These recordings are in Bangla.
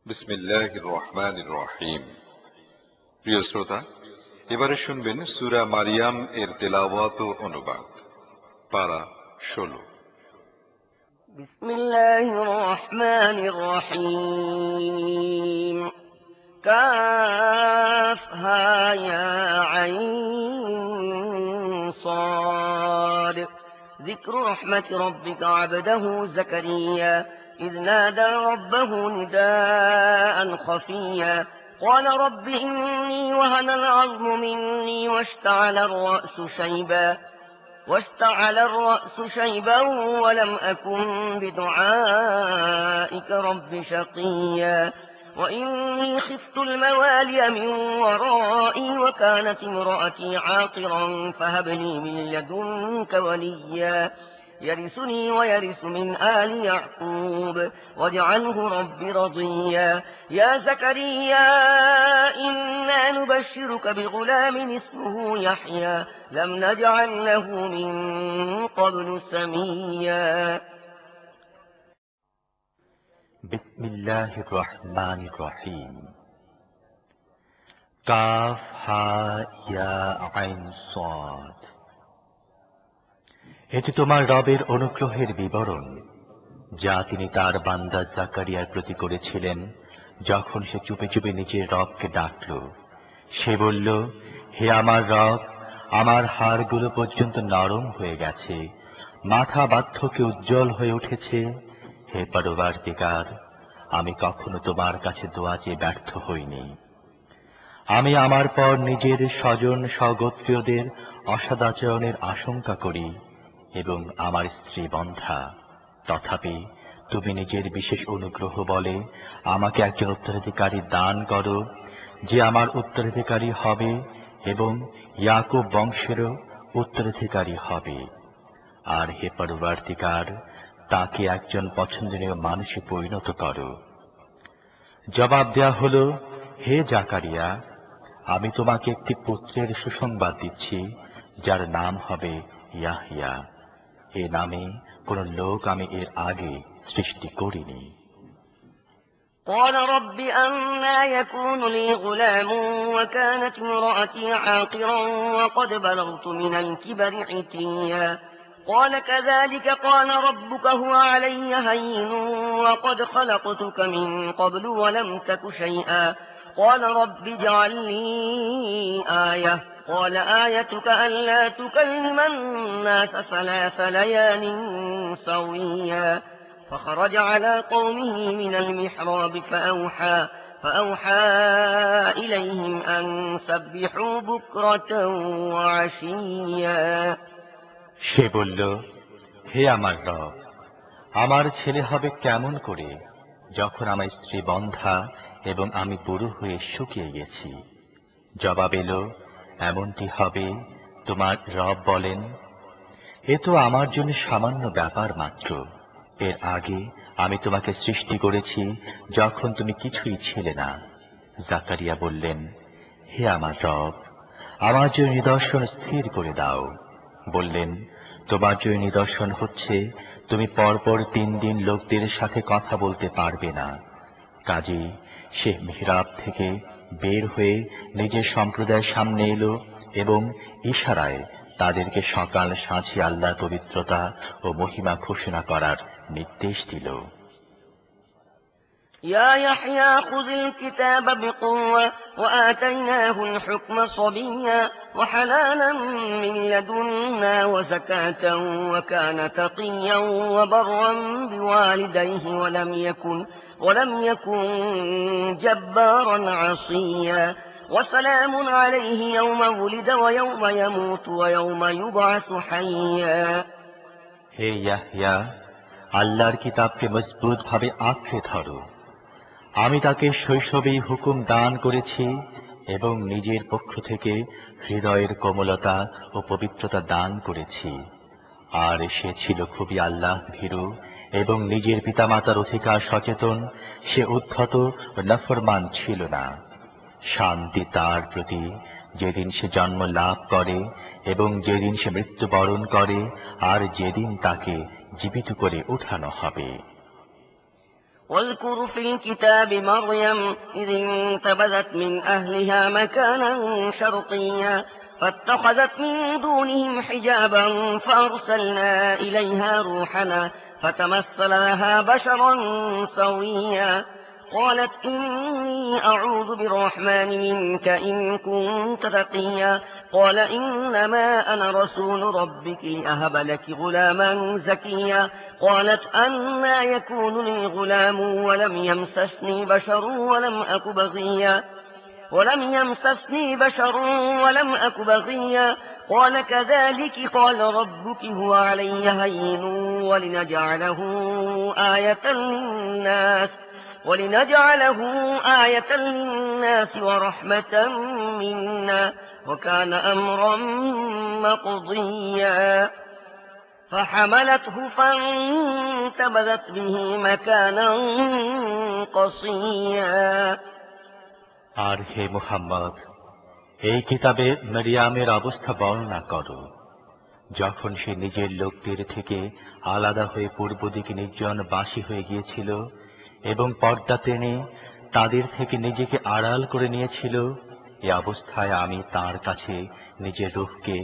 বিসমিল্লাহির রহমানির রহিম। প্রিয় শ্রোতা, এবারে শুনবেন সূরা মারিয়াম এর তেলাওয়াত ও অনুবাদ। পারা 16। বিসমিল্লাহির রহমানির রহিম। কাফ হা ইয়া আইন সাদ। ذكر رحمة ربك عبده زكريا إذ نادى ربه نداء خفيا قال رب إني وهن العظم مني واشتعل الرأس شيبا ولم أكن بدعائك رب شقيا وإني خفت الموالي من ورائي وكانت امرأتي عاقرا فهب لي من لدنك وليا يرثني ويرث من آل يعقوب واجعله رب رضيا يا زكريا إنا نبشرك بغلام اسمه يحيى لم نجعل له من قبل سميا বিসমিল্লাহির রহমানির রহিম। কাফ হা ইয়া আইন সাদ। এটি তোমার রবের অনুগ্রহের বিবরণ, যা তিনি তার বান্দা জাকারিয়ার প্রতি করেছিলেন যখন সে চুপে চুপে নিজের রবকে ডাকল। সে বলল, হে আমার রব, আমার হাড়গুলো পর্যন্ত নরম হয়ে গেছে, মাথা বার্ধক্যে উজ্জ্বল হয়ে উঠেছে। হে পরওয়ারদিগার, আমি কখনো তোমার কাছে দোয়া চেয়ে ব্যর্থ হইনি। আমি আমার পর নিজের স্বজন স্বগোত্রীয়দের অসদাচরণের আশঙ্কা করি এবং আমার স্ত্রী বন্ধা। তথাপি তুমি নিজের বিশেষ অনুগ্রহ বলে আমাকে একজন উত্তরাধিকারী দান করো, যে আমার উত্তরাধিকারী হবে এবং ইয়াকুব বংশেরও উত্তরাধিকারী হবে। আর হে পরওয়ারদিগার, তাকে একজন পছন্দনীয় মানুষে পরিণত করো। জবাব দেয়া হল, হে জাকারিয়া, আমি তোমাকে একটি পুত্রের সুসংবাদ দিচ্ছি, যার নাম হবে ইয়াহইয়া। এ নামে কোন লোক আমি এর আগে সৃষ্টি করিনি। قال رب أنى يكون لي غلام وكانت امرأتي عاقرا وقد بلغت من الكبر عتيا قال كذلك قال ربك هو علي هين وقد خلقتك من قبل ولم تك شيئا قال رب اجعل لي آية قال آيتك ألا تكلم الناس 3 ليال سويا فخرج على قومه من المحراب فأوحى إليهم أن سبحوا بكرة وعشيا সে বলল, হে আমার রব, আমার ছেলে হবে কেমন করে যখন আমার স্ত্রী বন্ধা এবং আমি বুড়ো হয়ে শুকিয়ে গেছি? জবাব এলো, এমনটি হবে, তোমার রব বলেন, এ তো আমার জন্য সামান্য ব্যাপার মাত্র। এর আগে আমি তোমাকে সৃষ্টি করেছি যখন তুমি কিছুই ছিলে না। জাকারিয়া বললেন, হে আমার রব, আমার জন্য নিদর্শন স্থির করে দাও। বললেন, তোমার জন্য নিদর্শন হচ্ছে তুমি পরপর 3 দিন লোকদের সাথে কথা বলতে পারবে না। কাজী সে মিহরাব থেকে বের হয়ে নিজের সম্প্রদায়ের সামনে এলো এবং ইশারায় তাদেরকে সকাল সাঁঝে আল্লাহর পবিত্রতা ও মহিমা ঘোষণা করার নির্দেশ দিল। يا يحيى خذ الكتاب بقوة وآتيناه الحكم صبيا وحنانا من لدنا وزكاة وكان تقيا وبرا بوالديه ولم يكن جبارا عصيا وسلام عليه يوم ولد ويوم يموت ويوم يبعث حيا হে ইয়াহইয়া, আল্লাহর কিতাবকে মজবুত ভাবে আঁকড়ে ধরো। আমি তাকে শৈশবেই হুকুম দান করেছি এবং নিজের পক্ষ থেকে হৃদয়ের কোমলতা ও পবিত্রতা দান করেছি। আর সে ছিল খুবই আল্লাহ ভীরু এবং নিজের পিতামাতার অধিকার সচেতন। সে উদ্ধত ও নাফরমান ছিল না। শান্তি তার প্রতি যেদিন সে জন্ম লাভ করে এবং যেদিন সে মৃত্যুবরণ করে আর যেদিন তাকে জীবিত করে উঠানো হবে। واذكر في الكتاب مريم إذ انتبذت من أهلها مكانا شرقيا فاتخذت من دونهم حجابا فأرسلنا إليها روحنا فتمثل لها بشرا سويا قالت إني أعوذ بالرحمن منك إن كنت تقيا قال إنما أنا رسول ربك لأهب لك غلاما زكيا قالت أنى يكون لي غلام ولم يمسسني بشر ولم أك بغيا قال كذلك قال ربك هو علي هين ولنجعله آية للناس ورحمة منا وكان أمرا مقضيا فحملته فانتبذت به مكانا قصيا আর হে মুহাম্মদ, এই কিতাবে মরিয়ামের অবস্থা বর্ণনা করো, যখন সে নিজের লোকদের থেকে আলাদা হয়ে পূর্ব দিকে নির্জন বাসী হয়ে গিয়েছিল এবং পর্দা টেনে তাদের থেকে নিজেকে আড়াল করে নিয়েছিল। এ অবস্থায় আমি তার কাছে নিজের রূহকে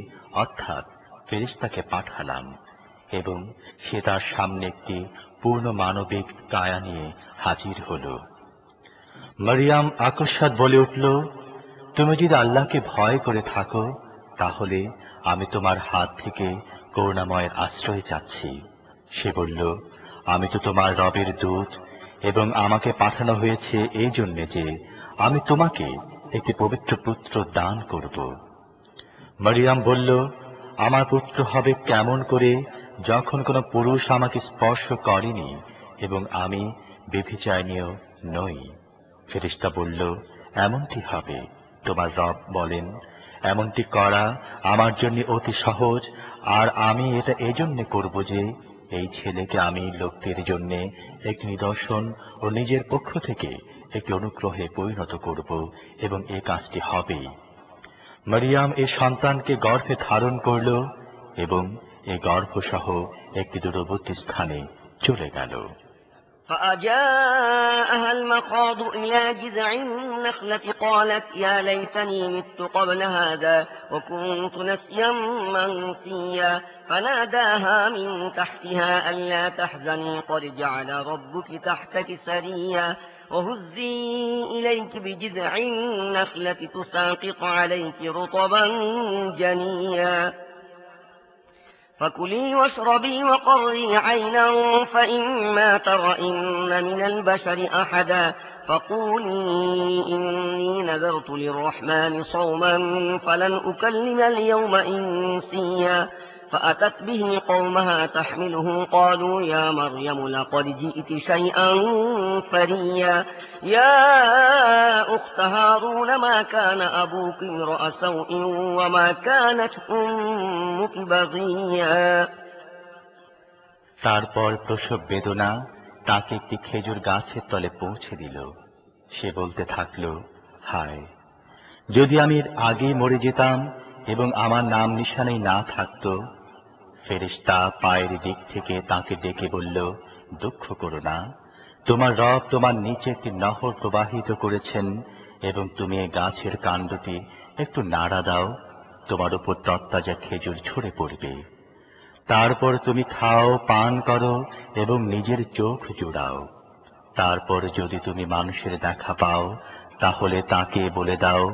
অর্থাৎ ফেরেশতাকে পাঠালাম এবং সে তার সামনে একটি পূর্ণ মানবিক কায়া নিয়ে হাজির হল। মরিয়াম আকস্মাৎ বলে উঠল, তুমি যদি আল্লাহকে ভয় করে থাকো তাহলে আমি তোমার হাত থেকে করুণাময়ের আশ্রয় চাচ্ছি। সে বলল, আমি তো তোমার রবের দূত এবং আমাকে পাঠানো হয়েছে এই জন্য যে আমি তোমাকে একটি পবিত্র পুত্র দান করব। মরিয়াম বলল, আমার পুত্র হবে কেমন করে যখন কোনো পুরুষ আমাকে স্পর্শ করেনি এবং আমি ব্যভিচারিণীও নই। ফেরেশতা বলল, এমনটি হবে। তোমার রব বলেন, এমনটি করা আমার জন্য অতি সহজ, আর আমি এটা এজন্য করব যে এই ছেলেকে আমি লোকদের জন্য একটি নিদর্শন ও নিজের পক্ষ থেকে একটি অনুগ্রহে পরিণত করব এবং এই কাজটি হবেই। মরিয়াম এই সন্তানকে গর্ভে ধারণ করল এবং এই গর্ভসহ একটি দূরবর্তী স্থানে চলে গেল। فأجاءها المخاض إلى جذع النخلة قالت يا ليتني مت قبل هذا وكنت نسيا منسيا فناداها من تحتها ألا تحزني قد جعل ربك تحتك سريا وهزي إليك بجذع النخلة تساقط عليك رطبا جنيا فكلي واشربي وقري عينا فإما ترين من البشر أحدا فقولي إني نذرت للرحمن صوما فلن أكلم اليوم إنسيا فأتت به قومها تحمله قالوا يا مريم لقد جئت شيئا فريا يا أخت هارون ما كان أبوك امرأ سوء وما كانت أمك بغيا তারপর প্রসব বেদনা তাকে একটি খেজুর গাছের তলে পৌঁছে দিল। সে বলতে থাকল, হায়, যদি আমি এর আগে মরে যেতাম এবং আমার নাম নিশানেই না থাকত। ফেরেশতা পায়ের দিক থেকে তাকে ডেকে বলল, দুঃখ করো না, তোমার রব তোমার নিচে একটি নহর প্রবাহিত করেছেন এবং তুমি এই গাছের কাণ্ডটি একটু নাড়া দাও, তোমার উপর তরতাজা খেজুর ঝরে পড়বে। তারপর তুমি খাও, পান করো এবং নিজের চোখ জোড়াও। তারপর যদি তুমি মানুষের দেখা পাও তাহলে তাকে বলে দাও,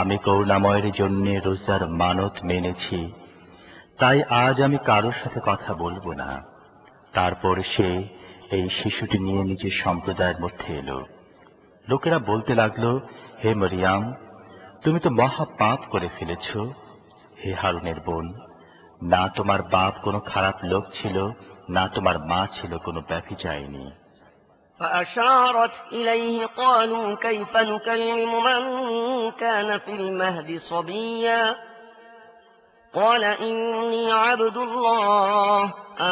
আমি করুণাময়ের জন্য রোজার মানত মেনেছি, তাই আজ আমি কারোর সাথে কথা বলবো না। তারপর সে এই শিশুটি নিয়ে নিজের সম্প্রদায়ের মধ্যে এলো। লোকেরা বলতে লাগলো, হে মরিয়াম, তুমি তো মহা পাপ করে ফেলেছ। হে হারুনের বোন, না তোমার বাপ কোনো খারাপ লোক ছিল, না তোমার মা ছিল কোনো ব্যভিচারিণী। فأشارت إليه قالوا كيف نكلم من كان في المهد صبيا قال إني عبد الله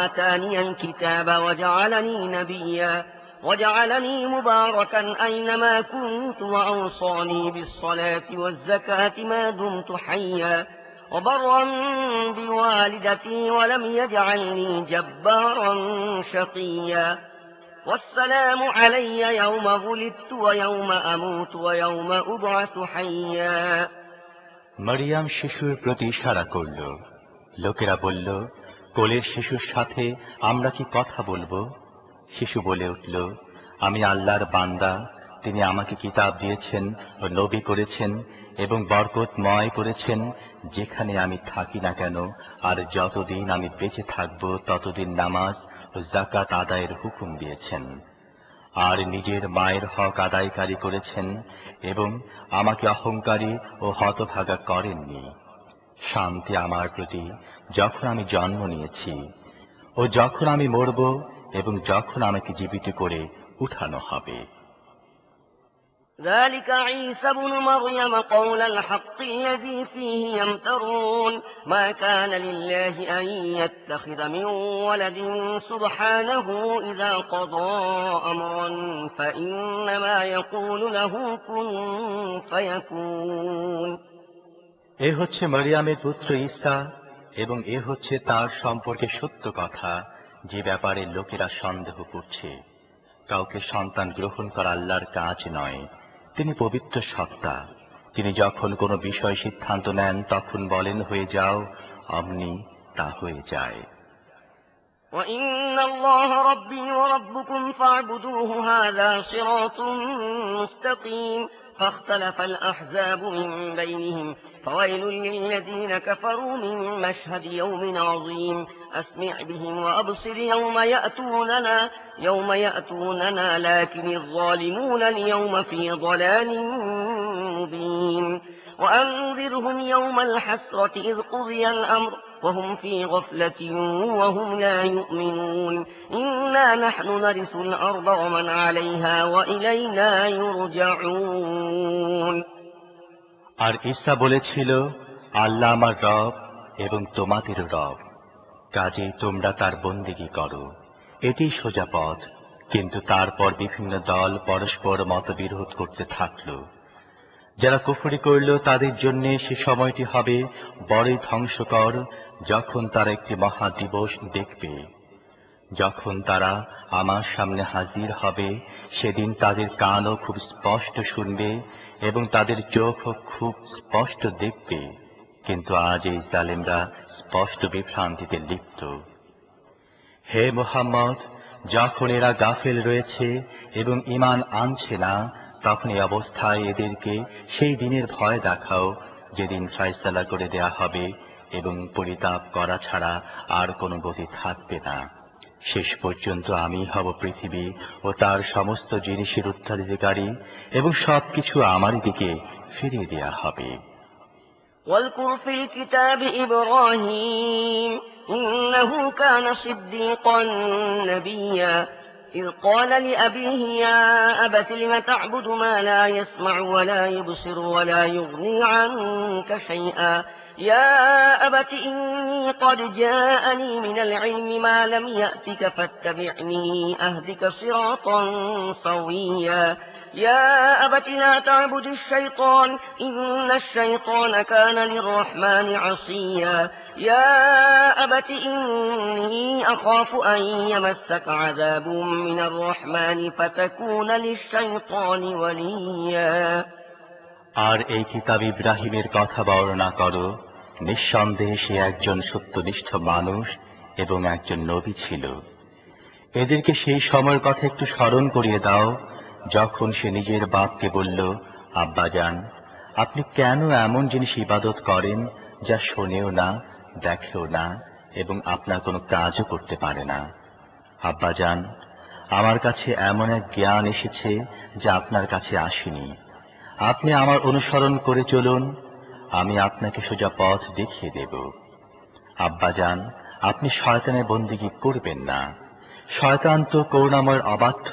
آتاني الكتاب وجعلني نبيا وجعلني مباركا أينما كنت وأوصاني بالصلاة والزكاة ما دمت حيا وبرا بوالدتي ولم يجعلني جبارا شقيا والسلام علي يوم ولدت ويوم أموت ويوم أبعث حيا মারিয়াম শিশুর প্রতি ইশারা করল। লোকেরা বলল, কোলের শিশুর সাথে আমরা কি কথা বলবো? শিশু বলে উঠল, আমি আল্লাহর বান্দা, তিনি আমাকে কিতাব দিয়েছেন ও নবী করেছেন এবং বরকতময় করেছেন। যেখানে আমি থাকি না কেন আর যতদিন আমি বেঁচে থাকব ততদিন নামাজ ও যাকাত আদায়ের হুকুম দিয়েছেন, আর নিজের মায়ের হক আদায়কারী করেছেন এবং আমাকে অহংকারী ও হতভাগা করেননি। শান্তি আমার প্রতি যখন আমি জন্ম নিয়েছি ও যখন আমি মরব এবং যখন আমাকে জীবিত করে উঠানো হবে। ذلك عيسى ابن مريم قول الحق الذي فيه يمترون ما كان لله أن يتخذ من ولد سبحانه إذا قضى أمرا فإنما يقول له كن فيكون এ হচ্ছে মারিয়ামের পুত্র ঈসা এবং এ হচ্ছে তার সম্পর্কে সত্য কথা, যে ব্যাপারে লোকেরা সন্দেহ করছে। কাউকে সন্তান গ্রহণ করা আল্লাহর কাজ নয়, তিনি পবিত্র সত্তা। তিনি যখন কোনো বিষয় সিদ্ধান্ত নেন তখন বলেন হয়ে যাও, অমনি তা হয়ে যায়। وإن الله ربي وربكم فاعبدوه هذا صراط مستقيم فاختلف الأحزاب من بينهم فويل للذين كفروا من مشهد يوم عظيم أسمع بهم وأبصر يوم يأتوننا لكن الظالمون اليوم في ضلال مبين وأنذرهم يوم الحسرة إذ قضي الأمر وهم في غفلة وهم لا يؤمنون إنا نحن نرث الأرض ومن عليها وإلينا يرجعون আর ঈসা বলেছিল, আল্লাহ আমার রব এবং তোমাদের রব, কাজেই তোমরা তার বন্দেগী করো, এটি সোজা পথ। কিন্তু তারপর বিভিন্ন দল পরস্পর মতবিরোধ করতে থাকল। যারা কুফরি করল তাদের জন্য সে সময়টি হবে বড়ই ধ্বংসকর, যখন তারা একটি মহা দিবস দেখবে। যখন তারা আমার সামনে হাজির হবে, সেদিন তাদের কানও খুব স্পষ্ট শুনবে এবং তাদের চোখও খুব স্পষ্ট দেখবে। কিন্তু আজ এই জালেমরা স্পষ্ট বিভ্রান্তিতে লিপ্ত। হে মুহাম্মদ, যখন এরা গাফেল রয়েছে এবং ঈমান আনছে না, তখন এই অবস্থায় এদেরকে সেই দিনের ভয় দেখাও যেদিন ফয়সালা করে দেয়া হবে এবং পরিতাপ করা ছাড়া আর কোনো গতি থাকবে না। শেষ পর্যন্ত আমি হব পৃথিবী ও তার সমস্ত জিনিসের উত্তরাধিকারী এবং সবকিছু আমারই দিকে ফিরিয়ে দেয়া হবে। واذكر في الكتاب إبراهيم إنه كان صديقا نبيا إذ قال لأبيه يا أبت لم تعبد ما لا يسمع ولا يبصر ولا يغني عنك شيئا يا أبت إني قد جاءني من العلم ما لم يأتك فاتبعني أهدك صراطا سويا يا أبت لا تعبد الشيطان إن الشيطان كان للرحمن عصيا يا أبت إني أخاف أن يمسك عذاب من الرحمن فتكون للشيطان وليا আর এই কিতাব ইব্রাহিমের কথা বর্ণনা করো, নিঃসন্দেহে সে একজন সত্যনিষ্ঠ মানুষ এবং একজন নবী ছিল। এদেরকে সেই সময়ের কথা একটু স্মরণ করিয়ে দাও যখন সে নিজের বাপকে বলল, আব্বাজান, আপনি কেন এমন জিনিস ইবাদত করেন যা শোনেও না, দেখেও না এবং আপনার কোনো কাজও করতে পারে না? আব্বাজান, আমার কাছে এমন এক জ্ঞান এসেছে যা আপনার কাছে আসেনি। আপনি আমার অনুসরণ করে চলুন, আমি আপনাকে সোজা পথ দেখিয়ে দেব। আব্বাজান, আপনি শয়তানের বন্দিগি করবেন না, শয়তান তো করুণাময়ের অবাধ্য।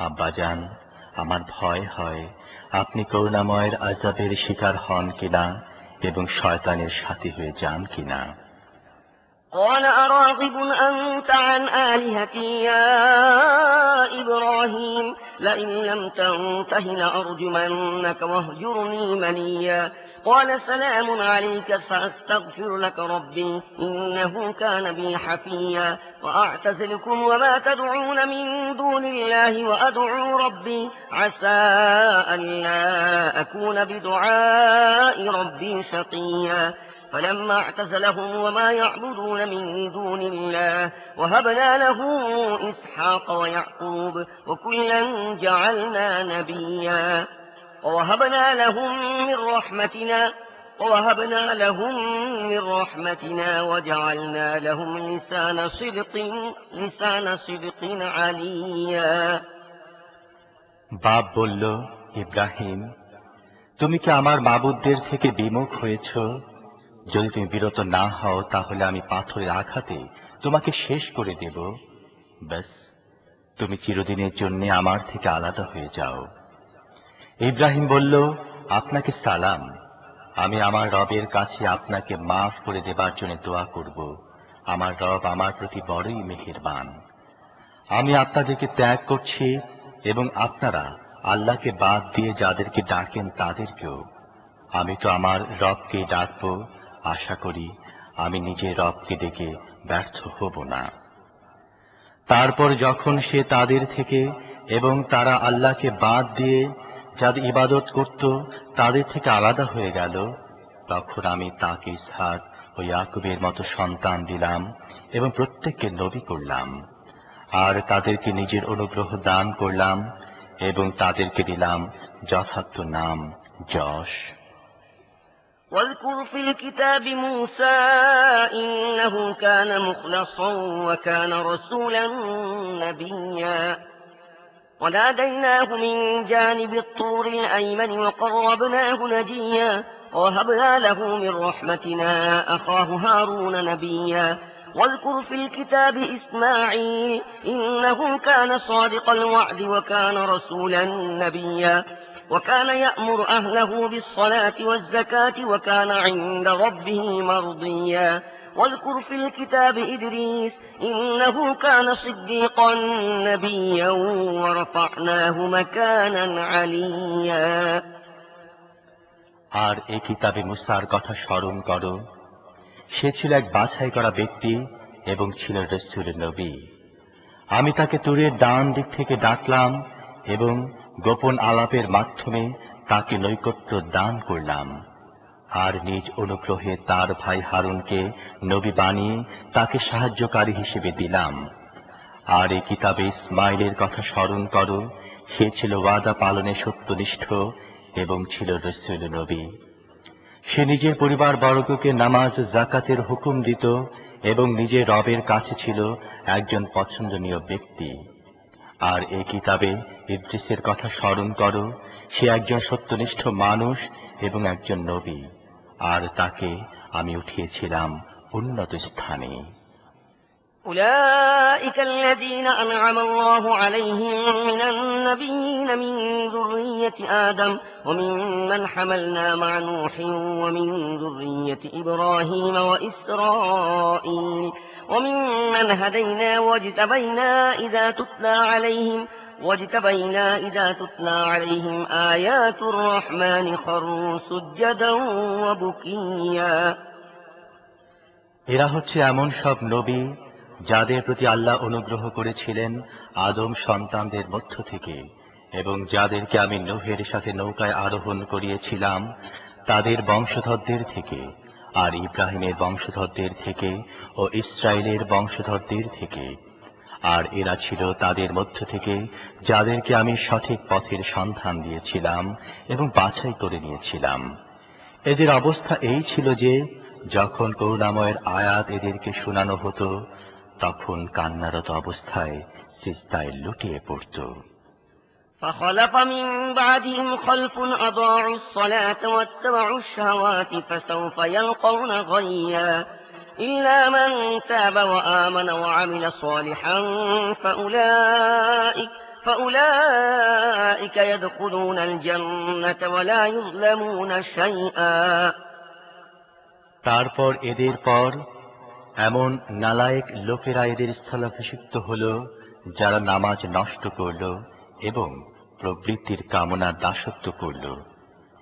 আব্বাজান, আমার ভয় হয় আপনি করুণাময়ের আযাবের শিকার হন কিনা এবং শয়তানের সাথী হয়ে যান কিনা। قال أراغب أنت عن آلهتي يا إبراهيم لئن لم تنته لأرجمنك واهجرني مليا قال سلام عليك سأستغفر لك ربي إنه كان بي حفيا وأعتزلكم وما تدعون من دون الله وأدعو ربي عسى ألا أكون بدعاء ربي شقيا فلما اعتزلهم وما يعبدون من دون الله وهبنا له إسحاق ويعقوب وكلا جعلنا نبيا ووهبنا لهم من رحمتنا وجعلنا لهم لسان صدق عليا বাপ বলল, ইব্রাহিম, তুমি কি আমার মাবুদদের থেকে বিমুখ হয়েছ? যদি তুমি বিরত না হও তাহলে আমি পাথরের আঘাতে তোমাকে শেষ করে দেব। ব্যাস, তুমি চিরদিনের জন্য আমার থেকে আলাদা হয়ে যাও। ইব্রাহিম বলল, আপনাকে সালাম। আমি আমার রবের কাছে আপনাকে মাফ করে দেবার জন্য দোয়া করব। আমার রব আমার প্রতি বড়ই মেহেরবান। আমি আপনাদেরকে ত্যাগ করছি এবং আপনারা আল্লাহকে বাদ দিয়ে যাদেরকে ডাকেন তাদেরকেও। আমি তো আমার রবকে ডাকব, আশা করি আমি নিজের রবকে ডেকে ব্যর্থ হব না। তারপর যখন সে তাদের থেকে এবং তারা আল্লাহকে বাদ দিয়ে যাদের ইবাদত করত তাদের থেকে আলাদা হয়ে গেল, তখন আমি তাকে ইসহাক ও ইয়াকুবের মতো সন্তান দিলাম এবং প্রত্যেককে নবী করলাম, আর তাদেরকে নিজের অনুগ্রহ দান করলাম এবং তাদেরকে দিলাম যথার্থ নাম, যশ। واذكر في الكتاب موسى إنه كان مخلصا وكان رسولا نبيا وناديناه من جانب الطور الأيمن وقربناه نجيا ووهبنا له من رحمتنا أخاه هارون نبيا واذكر في الكتاب إسماعيل إنه كان صادق الوعد وكان رسولا نبيا وكان يأمر أهله بالصلاة والزكاة وكان عند ربه مرضيا واذكر في الكتاب إدريس إنه كان صديقا نبيا ورفعناه مكانا عليا আর এই কিতাবে মুসার কথা স্মরণ করো। সে ছিল এক বাছাই করা ব্যক্তি এবং ছিল রাসূল নবী। আমি তাকে তুরের ডান দিক থেকে ডাকলাম এবং গোপন আলাপের মাধ্যমে তাকে নৈকট্য দান করলাম, আর নিজ অনুগ্রহে তার ভাই হারুনকে নবী বানিয়ে তাকে সাহায্যকারী হিসেবে দিলাম। আর এই কিতাবে ইসমাইলের কথা স্মরণ করো। সে ছিল ওয়াদা পালনে সত্যনিষ্ঠ এবং ছিল রাসূল নবী। সে নিজের পরিবার বর্গকে নামাজ যাকাতের হুকুম দিত এবং নিজের রবের কাছে ছিল একজন পছন্দনীয় ব্যক্তি। আর এই কিতাবে ইদ্রিসের কথা স্মরণ করো। সে একজন সত্যনিষ্ঠ মানুষ এবং একজন নবী, আর তাকে আমি উঠিয়েছিলাম উন্নত স্থানে। أولئك الذين أنعم الله عليهم من النبيين من ذرية آدم وممن حملنا مع نوح ومن ذرية إبراهيم وإسرائيل وممن هدينا واجتبينا إذا تتلى عليهم آيات الرحمن خروا سجدا وبكيا এরা হচ্ছে এমন সব নবী যাদের প্রতি আল্লাহ অনুগ্রহ করেছিলেন আদম সন্তানদের মধ্য থেকে, এবং যাদেরকে আমি নূহের সাথে নৌকায় আরোহণ করিয়েছিলাম তাদের বংশধরদের থেকে, আর ইব্রাহিমের বংশধরদের থেকে ও ইসরায়েলের বংশধরদের থেকে। আর এরা ছিল তাদের মধ্য থেকে যাদেরকে আমি সঠিক পথের সন্ধান দিয়েছিলাম এবং বাছাই করে নিয়েছিলাম। এদের অবস্থা এই ছিল যে যখন করুণাময়ের আয়াত এদেরকে শোনানো হতো তখন কান্নারত অবস্থায় সিজদায় লুটিয়ে পড়ত। فخلف من بعدهم خلف أضاعوا الصلاة واتبعوا الشهوات فسوف يلقون غيا إلا من تاب وآمن وعمل صالحا فأولئك يدخلون الجنة ولا يظلمون شيئا তারপর এদের পর এমন নালায়েক লোকেরা এদের স্থলাভিষিক্ত হল যারা নামাজ নষ্ট করল এবং প্রবৃত্তির কামনার দাসত্ব করল।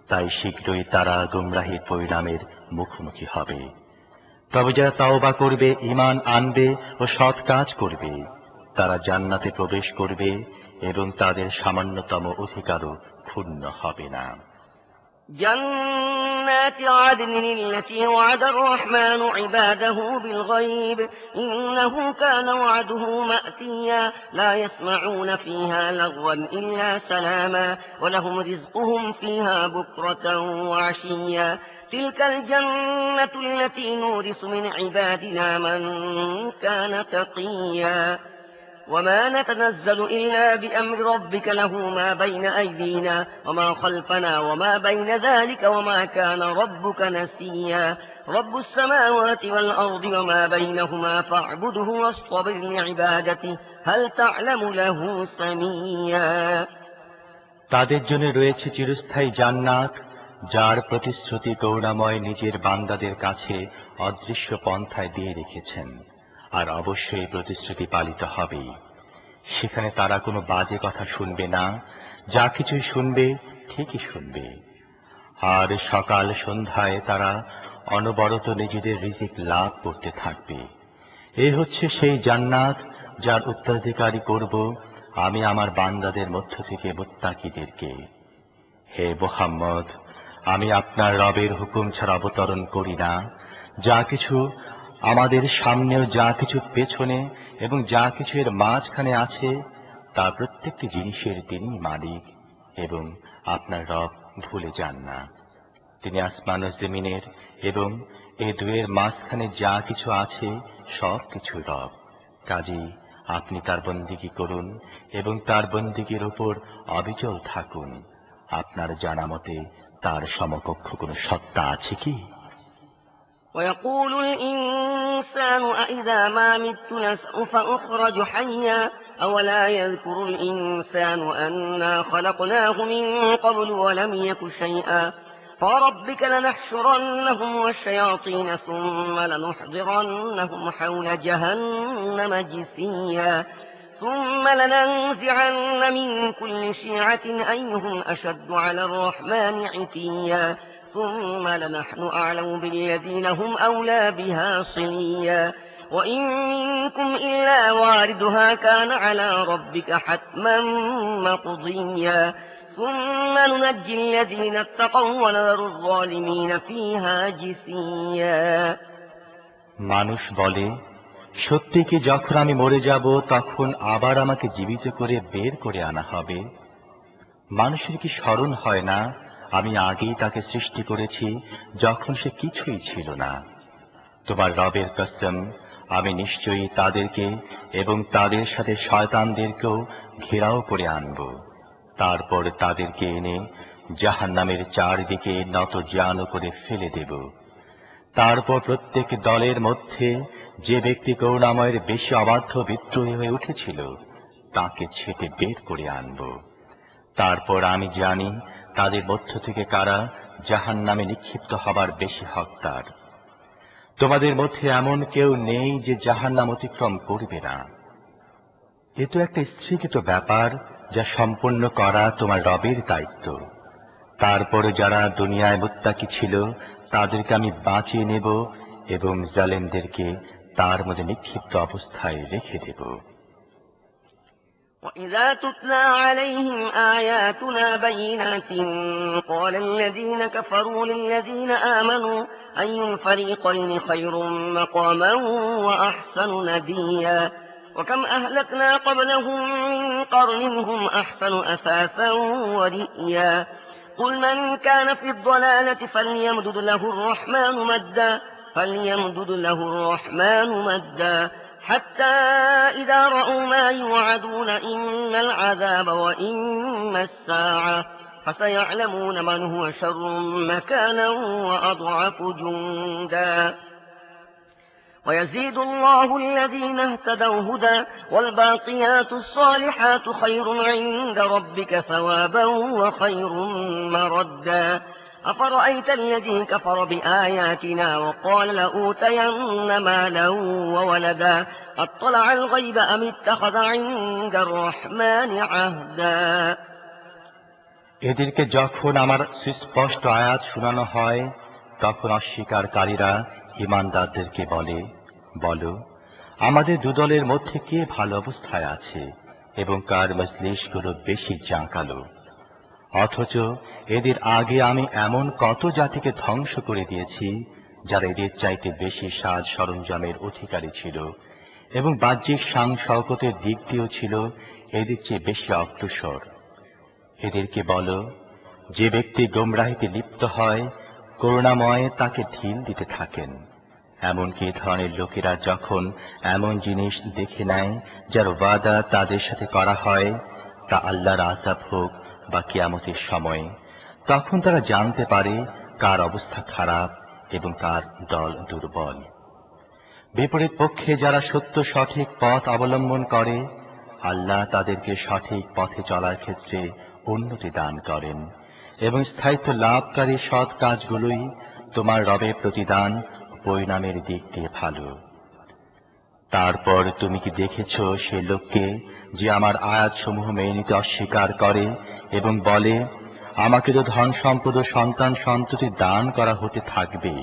তাই শীঘ্রই তারা গুমরাহির পরিণামের মুখোমুখি হবে। তবে যারা তাওবা করবে, ঈমান আনবে ও সৎ কাজ করবে, তারা জান্নাতে প্রবেশ করবে এবং তাদের সামান্যতম অধিকারও ক্ষুণ্ণ হবে না। جنات عدن التي وعد الرحمن عباده بالغيب إنه كان وعده مأتيا لا يسمعون فيها لغوا إلا سلاما ولهم رزقهم فيها بكرة وعشيا تلك الجنة التي نورث من عبادنا من كان تقيا وما نتنزل إلا بأمر ربك له ما بين أيدينا وما خلفنا وما بين ذلك وما كان ربك نسيا رب السماوات والأرض وما بينهما فاعبده واصطبر لعبادته هل تعلم له سميا তাদের জন্য রয়েছে চিরস্থায়ী জান্নাত, যার প্রতিশ্রুতি করুণাময় নিজের বান্দাদের কাছে অদৃশ্য পন্থায় দিয়ে রেখেছেন। আর অবশ্যই প্রতিশ্রুতি পালিত হবেই। সেখানে তারা কোনো বাজে কথা শুনবে না, যা কিছুই শুনবে ঠিকই শুনবে। আর সকাল সন্ধ্যায় তারা অনবরত নিজেদের রিজিক লাভ করতে থাকবে। এ হচ্ছে সেই জান্নাত যার উত্তরাধিকারী করব আমি আমার বান্দাদের মধ্য থেকে মুত্তাকিদেরকে। হে মুহাম্মদ, আমি আপনার রবের হুকুম ছাড়া অবতরণ করি না। যা কিছু আমাদের সামনেও, যা কিছু পেছনে এবং যা কিছু এর মাঝখানে আছে, তা প্রত্যেকটি জিনিসের তিনি মালিক এবং আপনার রব ভুলে যান না। তিনি আসমান ও জমিনের এবং এ দুয়ের মাঝখানে যা কিছু আছে সব কিছু রব। কাজেই আপনি তার বন্দিগি করুন এবং তার বন্দিগির উপর অবিচল থাকুন। আপনার জানা মতে তার সমকক্ষ কোন সত্তা আছে কি? ويقول الإنسان أإذا ما مت لسوف أخرج حيا أولا يذكر الإنسان أنا خلقناه من قبل ولم يك شيئا فربك لنحشرنهم والشياطين ثم لنحضرنهم حول جهنم جثيا ثم لننزعن من كل شيعة أيهم أشد على الرحمن عتيا ثم لنحن أعلم بالذين هم أولى بها صليا وإن منكم إلا واردها كان على ربك حتما مقضيا ثم ننجي الذين اتقوا ونذر الظالمين فيها جثيا মানুষ বলে, সত্যি কি যখন আমি মরে যাব তখন আবার আমাকে জীবিত করে বের করে আনা হবে? মানুষের কি স্মরণ হয় না আমি আগেই তাকে সৃষ্টি করেছি যখন সে কিছুই ছিল না? তোমার রবের কসম, আমি নিশ্চয়ই তাদেরকে এবং তাদের সাথে শয়তানদেরকেও ঘেরাও করে আনব। তারপর তাদেরকে এনে জাহান্নামের চারদিকে নতজানু করে ফেলে দেব। তারপর প্রত্যেক দলের মধ্যে যে ব্যক্তি করুণাময়ের বেশি অবাধ্য বিদ্রোহী হয়ে উঠেছিল তাকে ছেঁটে বের করে আনব। তারপর আমি জানি তাদের মধ্য থেকে কারা জাহান্নামে নিক্ষিপ্ত হবার বেশি হকদার। তোমাদের মধ্যে এমন কেউ নেই যে জাহান্নাম অতিক্রম করবে না। এ তো একটা স্থিরকৃত ব্যাপার যা সম্পন্ন করা তোমার রবের দায়িত্ব। তারপরে যারা দুনিয়ায় মুত্তাকি ছিল তাদেরকে আমি বাঁচিয়ে নেব এবং জালেমদেরকে তার মধ্যে নিক্ষিপ্ত অবস্থায় রেখে দেব। وإذا تتلى عليهم آياتنا بينات قال الذين كفروا للذين آمنوا أي الفريقين خير مقاما وأحسن نديا وكم أهلكنا قبلهم من قرن هم أحسن أثاثا ورئيا قل من كان في الضلالة فليمدد له الرحمن مدا حتى إذا رأوا ما يوعدون إما العذاب وإما الساعة فسيعلمون من هو شر مكانا وأضعف جندا ويزيد الله الذين اهتدوا هدى والباقيات الصالحات خير عند ربك ثوابا وخير مردا أفرأيت الذي كفر بآياتنا وقال لأوتين مالا وولدا أطلع الغيب أم اتخذ عند الرحمن عهدا এদেরকে যখন আমার সুস্পষ্ট আয়াত শোনানো হয়, তখন অস্বীকারীরা ঈমানদারদেরকে বলে, বলো, আমাদের দুদলের মধ্যে কে ভালো অবস্থায় আছে এবং কার মজলিসগুলো বেশি জাঁকালো। অথচ এদের আগে আমি এমন কত জাতিকে ধ্বংস করে দিয়েছি যারা এদের চাইতে বেশি সাজ সরঞ্জামের অধিকারী ছিল এবং বাহ্যিক শান শওকতের দিক দিয়েও ছিল এদের চেয়ে বেশি অগ্রসর। এদেরকে বলো, যে ব্যক্তি গোমরাহিতে লিপ্ত হয়, করুণাময় তাকে ঢিল দিতে থাকেন। এমনকি এ ধরনের লোকেরা যখন এমন জিনিস দেখে নেয় যার ওয়াদা তাদের সাথে করা হয়, তা আল্লাহর আযাব হোক বা কিয়ামতের সময়, তখন তারা জানতে পারে কার অবস্থা খারাপ এবং কার দল দুর্বল। বিপরীত পক্ষে যারা সত্য সঠিক পথ অবলম্বন করে, আল্লাহ তাদেরকে সঠিক পথে চলার ক্ষেত্রে উন্নতি দান করেন এবং স্থায়িত্ব লাভকারী সৎ কাজগুলোই তোমার রবের প্রতিদান পরিণামের দিক দিয়ে ভালো। তারপর তুমি কি দেখেছ সে লোককে যে আমার আয়াতসমূহ মেনে নিতে অস্বীকার করে এবং বলে, আমাকে তো ধন সম্পদ ও সন্তান সন্ততি দান করা হতে থাকবে?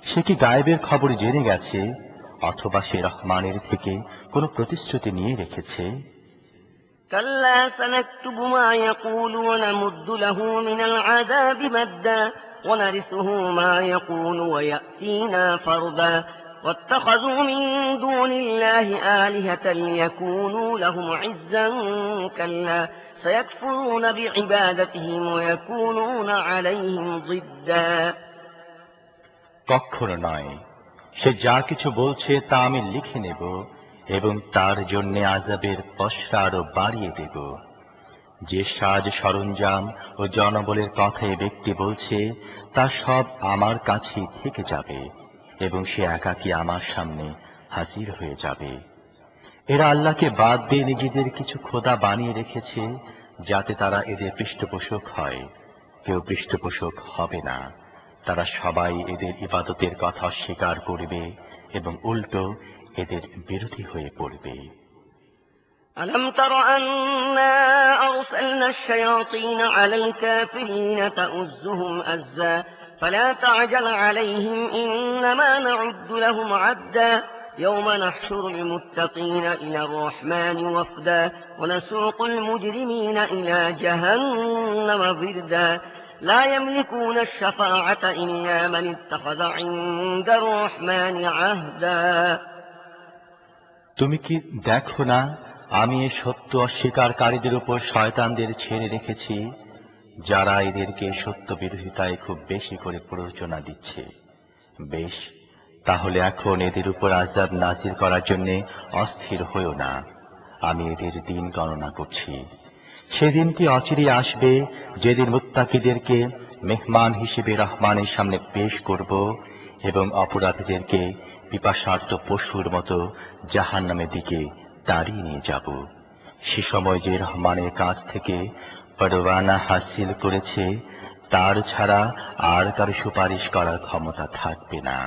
সে কি গায়েবের খবর জেনে গেছে অথবা সে রহমানের থেকে কোনো প্রতিশ্রুতি নিয়ে রেখেছে? كلا سنكتب ما يقول ونمد له من العذاب مدا ونرثه ما يقول ويأتينا فردا واتخذوا من دون الله آلهة ليكونوا لهم عزا كلا سيكفرون بعبادتهم ويكونون عليهم ضدا। কখনো নয়, সে যা কিছু বলছে তা আমি লিখে নেব এবং তার জন্য আযাবের পসরা আরো বাড়িয়ে দেব। যে সাজ সরঞ্জাম ও জনবলের কথা এ ব্যক্তি বলছে তা সব আমার কাছেই থেকে যাবে এবং সে একাকী আমার সামনে হাজির হয়ে যাবে। এরা আল্লাহকে বাদ দিয়ে নিজেদের কিছু খোদা বানিয়ে রেখেছে যাতে তারা এদের পৃষ্ঠপোষক হয়। কেউ পৃষ্ঠপোষক হবে না। তারা সবাই এদের ইবাদতের কথা অস্বীকার করবে এবং উল্টো এদের বিরোধী হয়ে পড়বে। ألم تر أنا أرسلنا الشياطين على الكافرين تؤزهم أزا فلا تعجل عليهم إنما نعد لهم عدا يوم نحشر المتقين إلى الرحمن وفدا ونسوق المجرمين إلى جهنم وردا لا يملكون الشفاعة إلا من اتخذ عند الرحمن عهدا। তুমি কি দেখো না আমি এই সত্য অস্বীকারীদের উপর শয়তানদের ছেড়ে রেখেছি, যারা এদেরকে সত্য বিরোধিতায় খুব বেশি করে প্ররোচনা দিচ্ছে। বেশ, তাহলে এখন এদের উপর আযাব নাযিল করার জন্য অস্থির হইও না। আমি এদের দিন গণনা করছি। সেদিনটি অচিরেই আসবে যেদিন মুত্তাকিদেরকে মেহমান হিসেবে রহমানের সামনে পেশ করব এবং অপরাধীদেরকে পিপাসার্ত পশুর মতো জাহান্নামের দিকে তাড়িয়ে নিয়ে যাব। সে সময় যে রহমানের কাছ থেকে পরওয়ানা হাসিল করেছে তার ছাড়া আর কারো সুপারিশ করার ক্ষমতা থাকবে না।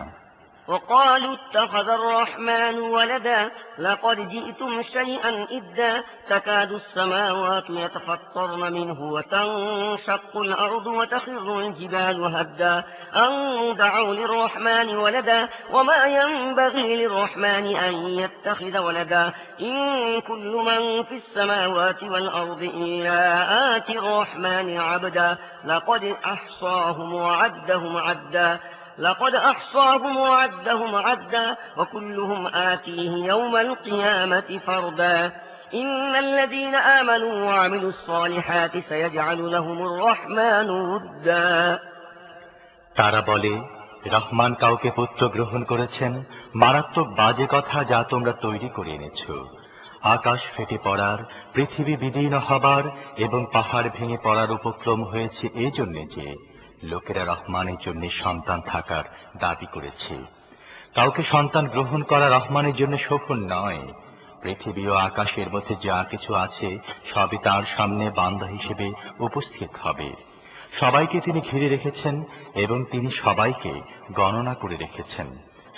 وقالوا اتخذ الرحمن ولدا لقد جئتم شيئا إدا تكاد السماوات يتفطرن منه وتنشق الأرض وتخر الجبال هدا أن دعوا للرحمن ولدا وما ينبغي للرحمن أن يتخذ ولدا إن كل من في السماوات والأرض إلا آتي الرحمن عبدا لقد أحصاهم وعدهم عدا عدا وكلهم آتيه يوم القيامة فردا إن الذين آمنوا وعملوا الصالحات سيجعل لهم الرحمن ودا। তারা বলে, রহমান কাউকে পুত্র গ্রহণ করেছেন। মারাত্মক বাজে কথা যা তোমরা তৈরি করে এনেছ। আকাশ ফেটে পড়ার, পৃথিবী বিদীর্ণ হবার এবং পাহাড় ভেঙে পড়ার উপক্রম হয়েছে এজন্য যে লোকেরা রহমানের জন্য সন্তান থাকার দাবি করেছে। কাউকে সন্তান গ্রহণ করা রহমানের জন্য শোভন নয়। পৃথিবী ও আকাশের মধ্যে যা কিছু আছে সবই তার সামনে বান্দা হিসেবে উপস্থিত হবে। সবাইকে তিনি ঘিরে রেখেছেন এবং তিনি সবাইকে গণনা করে রেখেছেন।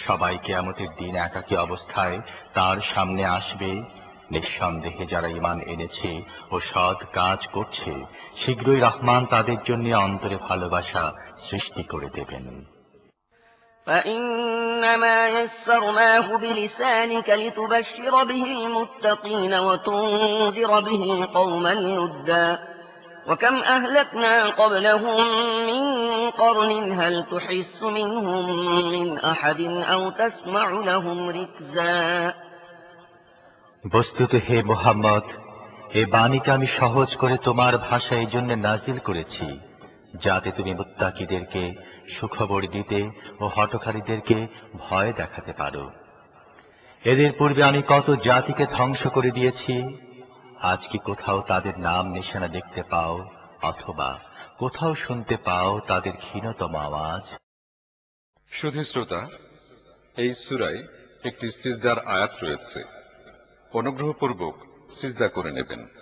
সবাই কিয়ামতের দিন একাকী অবস্থায় তার সামনে আসবে। নিঃসন্দেহে যারা ঈমান এনেছে ও সৎ কাজ করছে, শীঘ্রই রহমান তাদের জন্য অন্তরে ভালোবাসা সৃষ্টি করে দেবেন। فإنما يسرناه بلسانك لتبشر به المتقين وتنذر به قوما لدا وكم أهلكنا قبلهم من قرن هل تحس منهم من أحد أو تسمع لهم ركزا। বস্তুত হে মুহাম্মদ, এ বাণীকে আমি সহজ করে তোমার ভাষায় এই জন্য নাজিল করেছি, যাতে তুমি মুত্তাকিদেরকে সুখবর দিতে ও হঠকারীদেরকে ভয় দেখাতে পারো। এদের পূর্বে আমি কত জাতিকে ধ্বংস করে দিয়েছি, আজ কি কোথাও তাদের নাম নিশানা দেখতে পাও অথবা কোথাও শুনতে পাও তাদের ক্ষীণতম আওয়াজ? শুধু শ্রোতা, এই সূরায় একটি সিজদার আয়াত রয়েছে। অনুগ্রহপূর্বক সিজদা করে নেবেন।